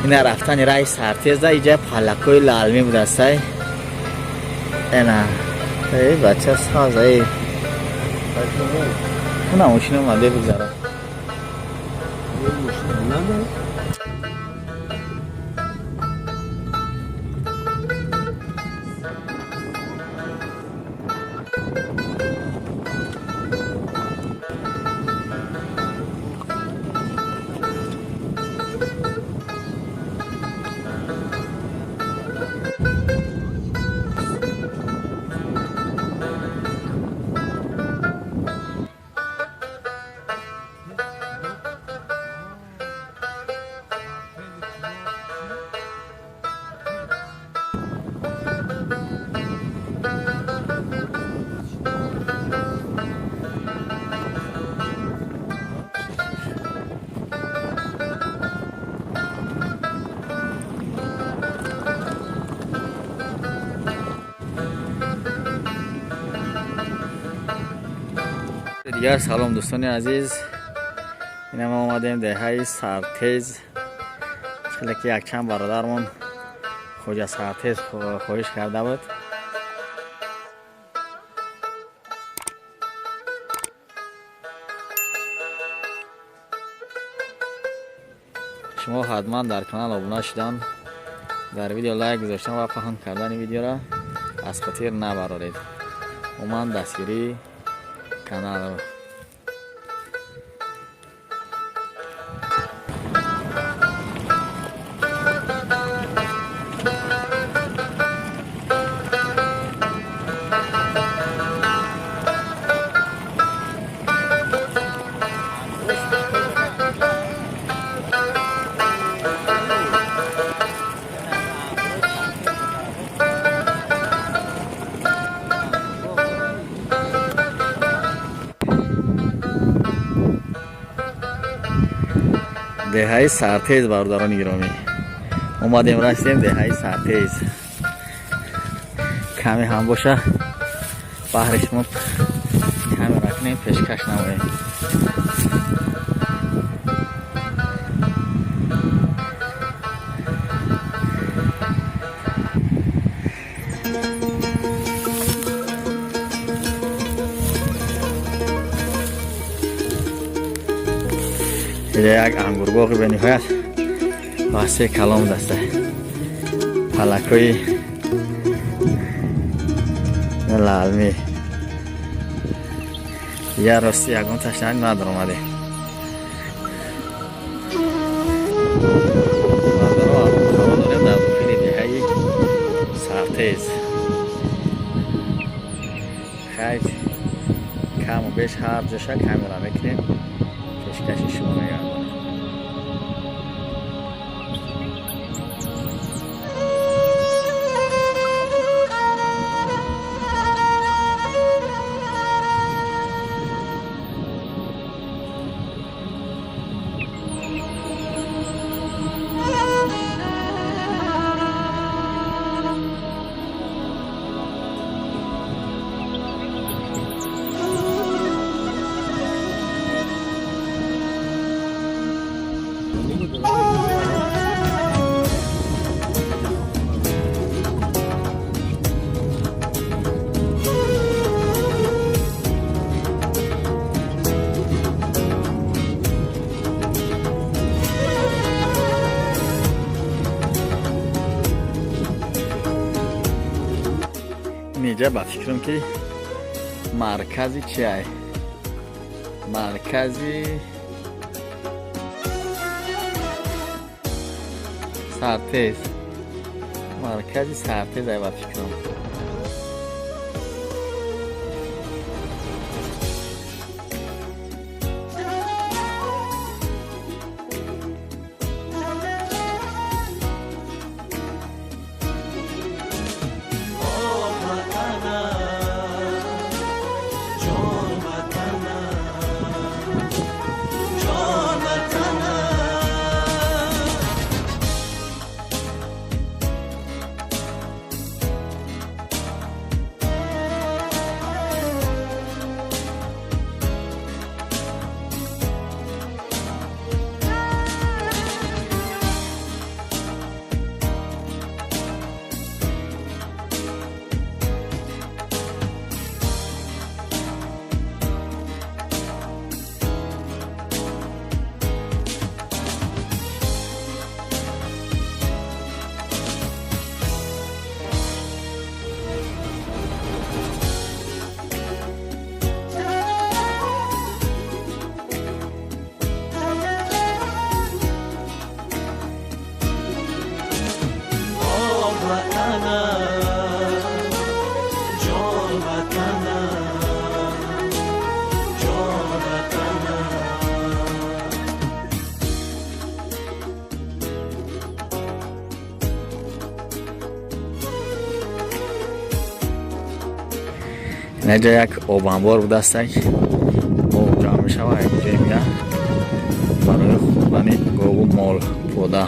اینا رفتن رای سرتیز ده اینجا پلکوی لالمی بوده سای اینا ای بچه ساز ای اونم ماشین اومده بگذارم دیگر سلام دوستان عزیز این ما آمدیم دهه سرتیز چلی که یک چند برادرمون خوجا سرتیز خواهش کرده بود شما حتما در کانال ابونه شدن در ویدیو لایک گذاشتن و پهن کردن ویدیو را از خاطر نبرارید اومد دستگیری کانال رو دهه سرتیز برادران گرامی اومدیم رسیدیم دهه سرتیز کمی هم باشه بحرش ما کمی رکنیم پیشکش نماییم اینجا یک انگور باغی به نهایت واسه کلام دسته پلکوی لالمی یه راستی یکون تشنگ ندار اومده خبر داریم در داخل دهه سرتیز خیلی کم و بیش هر جاشه کمی را میکنیم کشی شما نگردم اینجا با فکرم که مرکزی چیه مرکزی سرتیز مرکزی سرتیز با فکرم اینجا یک آبانبار بوده است که آب جمع می شود اینجا میگه برای خوردن گاو و مال بوده.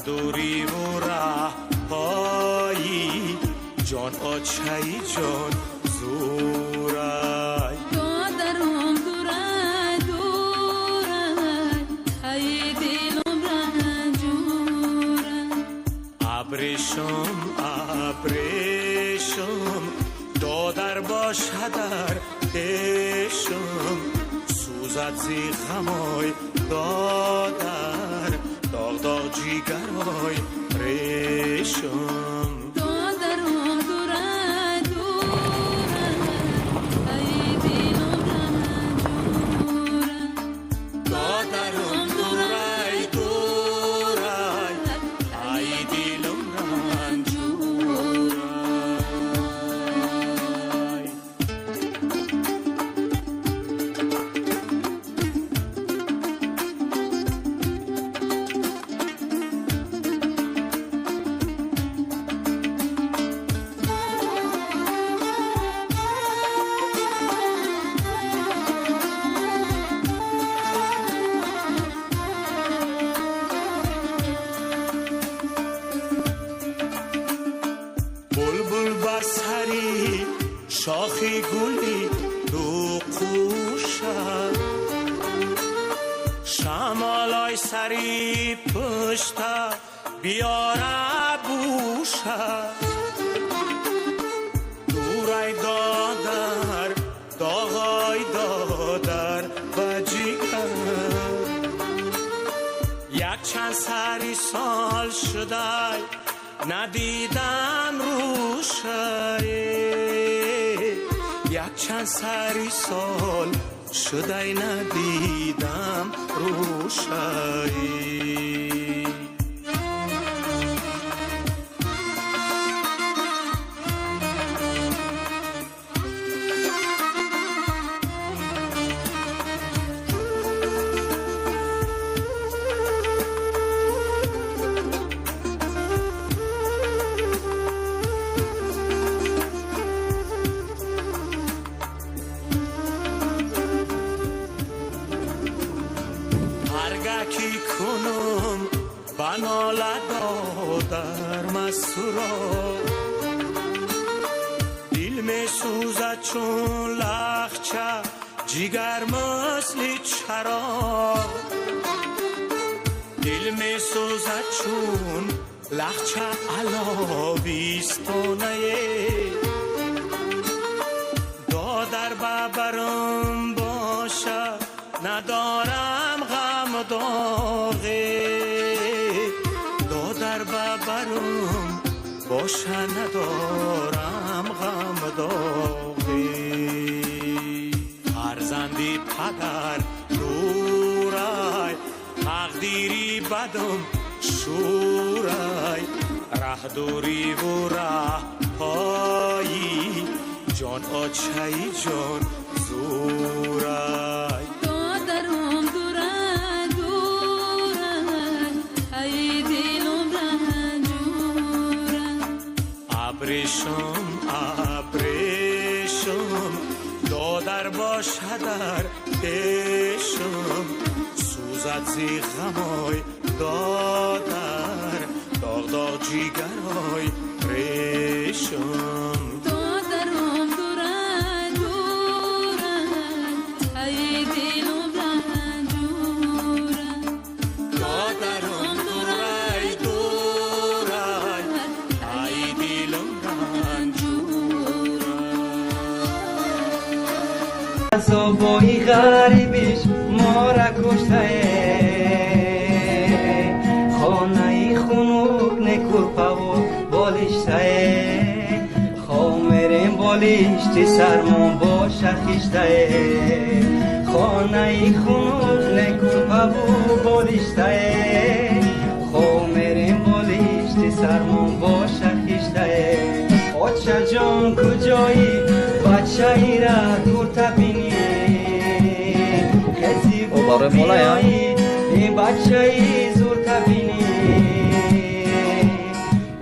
دوری و ره پایی جان آچهی جان زورای دادرم دورای دورای های دلم رنجورای ابریشم ابریشم دادر باشه در دشم سوزد زی خمای دادر داغ داغ جیگرای ریشم دادرم دورای دورای های دلم رنجورای دادرم دورای دورای ای دلم رنجورای بلبل بسری شاخی گلی رو قوشد شمالای سری پشتا بیاره بوشد دورای دادر داغای دادر و جیگر یک چند سری سال شده ندیدم روشه یک چند سری سال شده ندیدم روشه هرگاکی کنم بناله دادر مسورا دل می سوزد چون لخچه جگر مثل چرا دل می سوزد چون لخچه علاویستانه دادر ببرم باشه ندارم غم داغه دادر ببرم باشه ندارم غم داغه فرزندی پدر دورای تقدیری بدم شورای ره دوری و ره پایی جان آچهی جان زورای دادرم دورای دورای ای دلم رنجورای ابریشم ابریشم دادر باشه در پیشم سوزد زی غمای دادر داغ داغ جیگرای ریشم دادرم دورای دورای ای دلم رنجورای دادرم دورای دورای ای دلم رنجورای عذابای غریبیش ما را کشته خانه خنک نکرپا و بالشته خامرین بالشتی سرمون باشه خیشته خانه خنک نکرپا و بالشته خامرین بالشتی سرمون باشه خیشته آچه جان کجایی بچه ای را دور تبینی کسی برای بیایی این بچه ای زور تبینی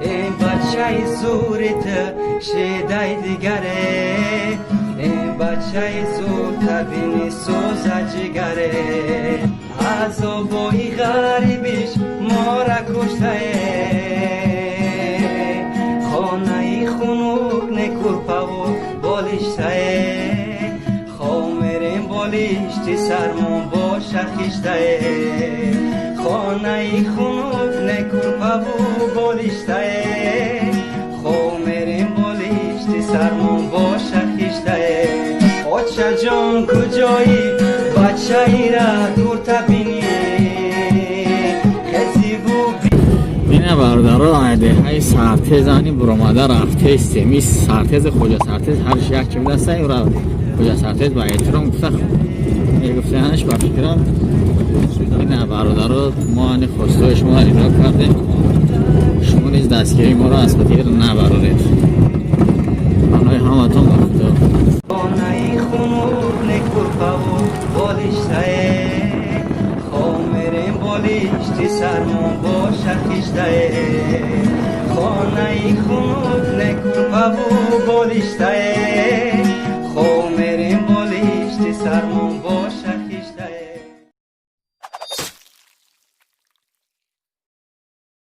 این بچه ای زورت شیده دیگره این بچه ای زور تبینی سوزه جگره عذابای غریبیش ما را کشته خانه خنک نکرپا و بالشته خامرین بالشتی سرمون باشه خیشته خانه خنک نکرپا و بالشته خامرین بالشتی سرمون باشه خیشته آچه جان کجایی بچه ای را دور تبینی کسی بو اینه برادران آیده های سرتیزانی برامده رفته استمی سرتیز خوجا سرتیز هر شیخ چه میدسته این را خوجا سرتیز با احترام گفته گفته هنش با فکرم اینه برادران ما هنی خواستای شما را اجرا کرده شما نیز دستگیری ما را از خطیر نبرارید آنهای همتون گفته خانه خنک نکرپا و بالشته خامرین بالشتی سرمون باشه خیشته خانه خنک نکرپا و بالشته خامرین بالشتی سرمون باشه